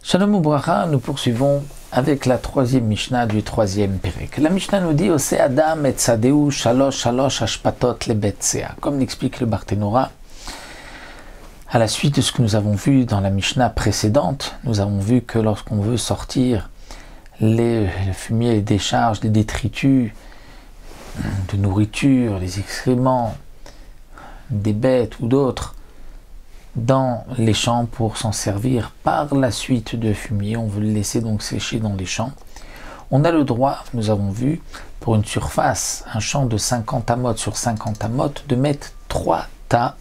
Shalom Ubracha, nous poursuivons avec la troisième Mishnah du troisième Pérek. La Mishnah nous dit Ose Adam et Tzadeu shalosh shalosh ashpatot lebetsea. Comme l'explique le Barthénora, à la suite de ce que nous avons vu dans la Mishnah précédente, nous avons vu que lorsqu'on veut sortir les fumiers, les décharges, les détritus de nourriture, les excréments des bêtes ou d'autres, dans les champs pour s'en servir par la suite de fumier, on veut le laisser donc sécher dans les champs. On a le droit, nous avons vu, pour une surface, un champ de 50 amotes sur 50 amotes, de mettre 3 tas,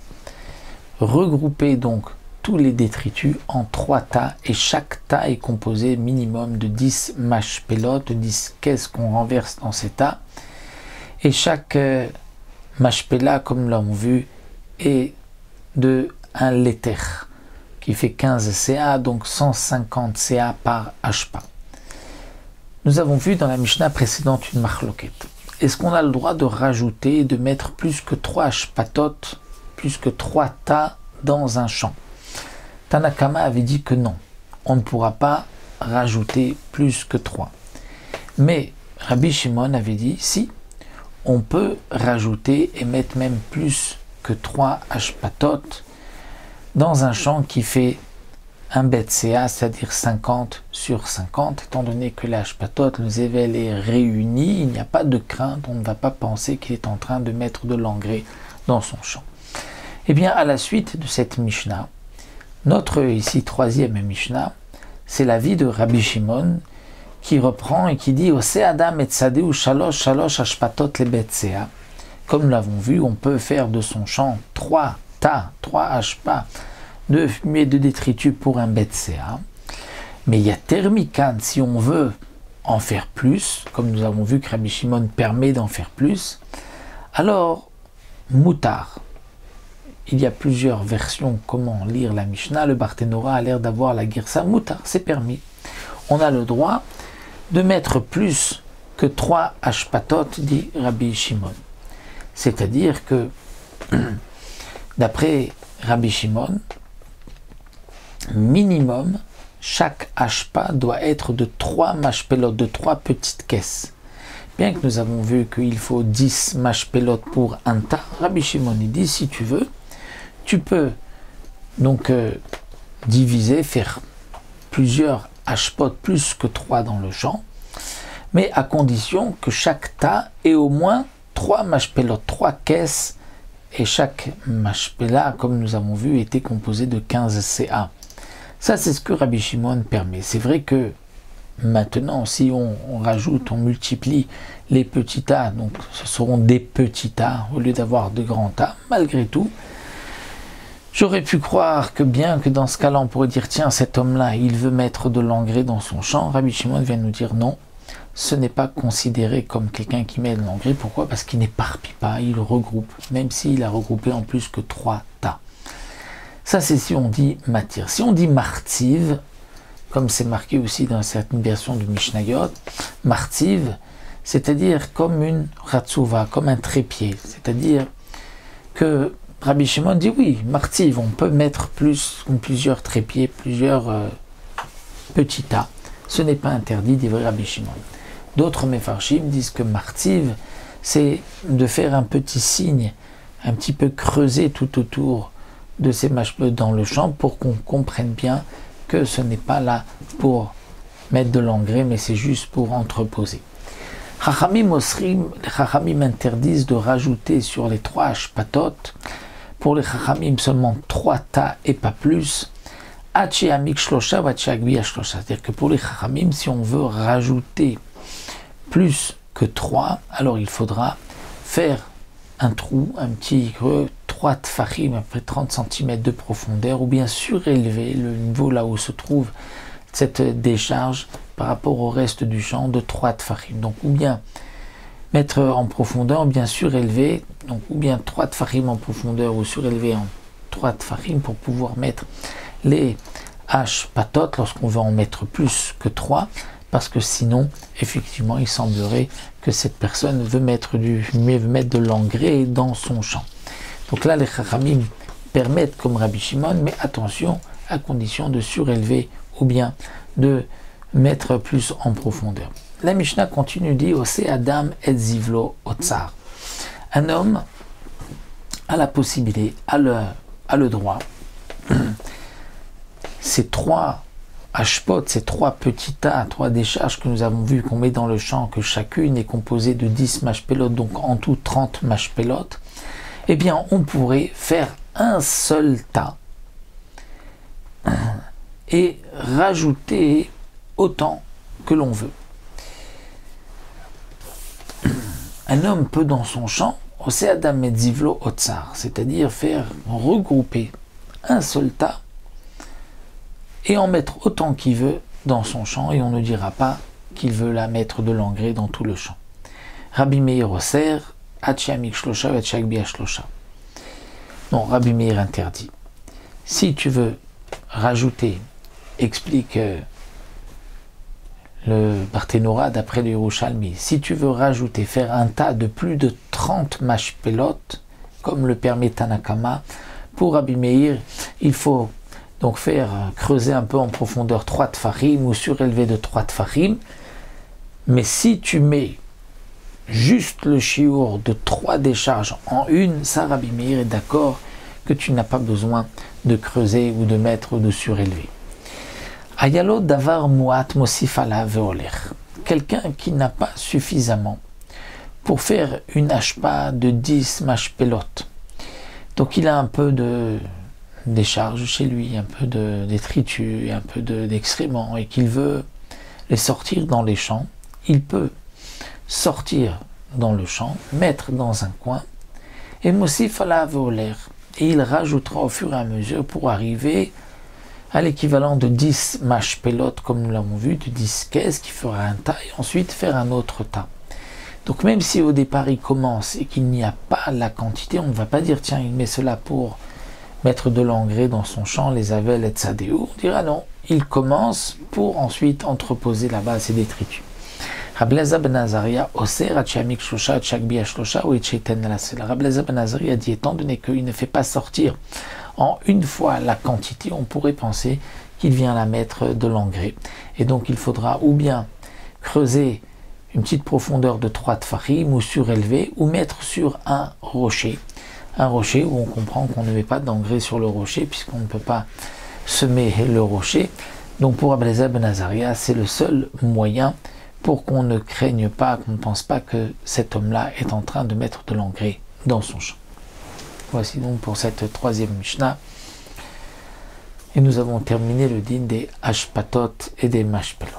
regrouper donc tous les détritus en 3 tas, et chaque tas est composé minimum de 10 mashpelot, 10 caisses qu'on renverse dans ces tas, et chaque mashpela, comme nous l'avons vu, est de un léter qui fait 15 CA, donc 150 CA par ashpa. Nous avons vu dans la Mishnah précédente une marloquette. Est-ce qu'on a le droit de rajouter, de mettre plus que 3 ashpatot, plus que 3 tas dans un champ? Tanakama avait dit que non, on ne pourra pas rajouter plus que 3. Mais Rabbi Shimon avait dit si, on peut rajouter et mettre même plus que 3 ashpatot dans un champ qui fait un bet CA, c'est-à-dire 50 sur 50, étant donné que l'ashpatot, le zével est réuni, il n'y a pas de crainte, on ne va pas penser qu'il est en train de mettre de l'engrais dans son champ. Eh bien, à la suite de cette Mishnah, notre ici troisième Mishnah, c'est l'avis de Rabbi Shimon qui reprend et qui dit Ose Adam et Tzadeu shalosh shalosh ashpatot le bet CA. Comme nous l'avons vu, on peut faire de son champ 3 ashpa de fumier de détritus pour un bet CA. Mais il y a thermikan, si on veut en faire plus, comme nous avons vu que Rabbi Shimon permet d'en faire plus, alors moutar. Il y a plusieurs versions comment lire la Mishnah. Le Barthénora a l'air d'avoir la girsa moutar, c'est permis. On a le droit de mettre plus que 3 ashpatot, dit Rabbi Shimon. C'est-à-dire que d'après Rabbi Shimon, minimum, chaque ashpa doit être de 3 mashpelot, de 3 petites caisses. Bien que nous avons vu qu'il faut 10 mashpelot pour un tas, Rabbi Shimon dit, si tu veux, tu peux donc diviser, faire plusieurs ashpot plus que 3 dans le champ, mais à condition que chaque tas ait au moins 3 mashpelot, 3 caisses, et chaque mashpela, comme nous avons vu, était composé de 15 CA. Ça, c'est ce que Rabbi Shimon permet. C'est vrai que maintenant, si on rajoute, on multiplie les petits tas, donc ce seront des petits tas au lieu d'avoir de grands tas, malgré tout, j'aurais pu croire que bien que dans ce cas-là, on pourrait dire, tiens, cet homme-là, il veut mettre de l'engrais dans son champ. Rabbi Shimon vient nous dire non. Ce n'est pas considéré comme quelqu'un qui met de l'engrais. Pourquoi? Parce qu'il n'éparpille pas, il regroupe, même s'il a regroupé en plus que 3 tas. Ça, c'est si on dit matière. Si on dit martiv, comme c'est marqué aussi dans certaines versions du Mishnayot, martiv, c'est-à-dire comme une ratsuva, comme un trépied. C'est-à-dire que Rabbi Shimon dit oui, martiv, on peut mettre plusieurs trépieds, plusieurs petits tas. Ce n'est pas interdit, dit Rabbi Shimon. D'autres mefarshim disent que martiv, c'est de faire un petit signe, un petit peu creuser tout autour de ces mashpelot dans le champ pour qu'on comprenne bien que ce n'est pas là pour mettre de l'engrais, mais c'est juste pour entreposer. Les Chachamim interdisent de rajouter sur les 3 ashpatot, pour les Chachamim seulement 3 tas et pas plus, c'est-à-dire que pour les Chachamim, si on veut rajouter plus que 3, alors il faudra faire un trou, un petit creux, 3 tfachim, à peu près 30 cm de profondeur, ou bien surélever le niveau là où se trouve cette décharge par rapport au reste du champ de 3 tfachim. Donc ou bien mettre en profondeur, ou bien surélever, donc ou bien 3 tfachim en profondeur ou surélever en 3 tfachim pour pouvoir mettre les ashpatot lorsqu'on veut en mettre plus que 3, parce que sinon, effectivement, il semblerait que cette personne veut mettre de l'engrais dans son champ. Donc là, les Chachamim permettent comme Rabbi Shimon, mais attention, à condition de surélever ou bien de mettre plus en profondeur. La Mishnah continue, dit Ose Adam et Zivlo Otsar. Un homme a la possibilité, a le droit, ces trois hashpot, ces trois petits tas, trois décharges que nous avons vu qu'on met dans le champ, que chacune est composée de 10 mashpelot, donc en tout 30 mashpelot, eh bien on pourrait faire un seul tas et rajouter autant que l'on veut. Un homme peut dans son champ, Ose Adam et Zivlo Otsar, c'est-à-dire faire regrouper un seul tas et en mettre autant qu'il veut dans son champ, et on ne dira pas qu'il veut la mettre de l'engrais dans tout le champ. Rabbi Meir Oser, Hachiamik Shlosha, Hachakbia Shlosha. Non, Rabbi Meir interdit. Si tu veux rajouter, explique le Barthénora d'après le Yerushalmi, si tu veux rajouter, faire un tas de plus de 30 mashpelot, comme le permet Tanakama, pour Rabbi Meir, il faut donc faire creuser un peu en profondeur 3 tfarim ou surélever de 3 tfarim. Mais si tu mets juste le shiur de 3 décharges en une, ça Rabbi Meir est d'accord que tu n'as pas besoin de creuser ou de mettre ou de surélever. Ayalo davar muat mosif ala veoler. Quelqu'un qui n'a pas suffisamment pour faire une hashpa de 10 mashpelot. Donc il a un peu de décharge chez lui, un peu de détritus, un peu d'excréments, et qu'il veut les sortir dans les champs, il peut sortir dans le champ, mettre dans un coin, et mosif ala veoler. Et il rajoutera au fur et à mesure pour arriver à l'équivalent de 10 mashpelot, comme nous l'avons vu, de 10 caisses, qui fera un tas, et ensuite faire un autre tas. Donc même si au départ il commence et qu'il n'y a pas la quantité, on ne va pas dire tiens il met cela pour mettre de l'engrais dans son champ, les avel et tzadéou. On dira non, il commence pour ensuite entreposer là-bas ses détritus. Rabbi Elazar ben Azaria oser hachiamik shlosha hachakbi shlosha ou itcheiten lasela. Rabbi Elazar ben Azaria dit étant donné qu'il ne fait pas sortir en une fois la quantité, on pourrait penser qu'il vient la mettre de l'engrais. Et donc il faudra ou bien creuser une petite profondeur de 3 tfarim ou surélever, ou mettre sur un rocher où on comprend qu'on ne met pas d'engrais sur le rocher puisqu'on ne peut pas semer le rocher. Donc pour Rabbi Elazar ben Azaria, c'est le seul moyen pour qu'on ne craigne pas, qu'on ne pense pas que cet homme-là est en train de mettre de l'engrais dans son champ. Voici donc pour cette troisième Mishnah. Et nous avons terminé le din des Hashpatot et des Mashpelot.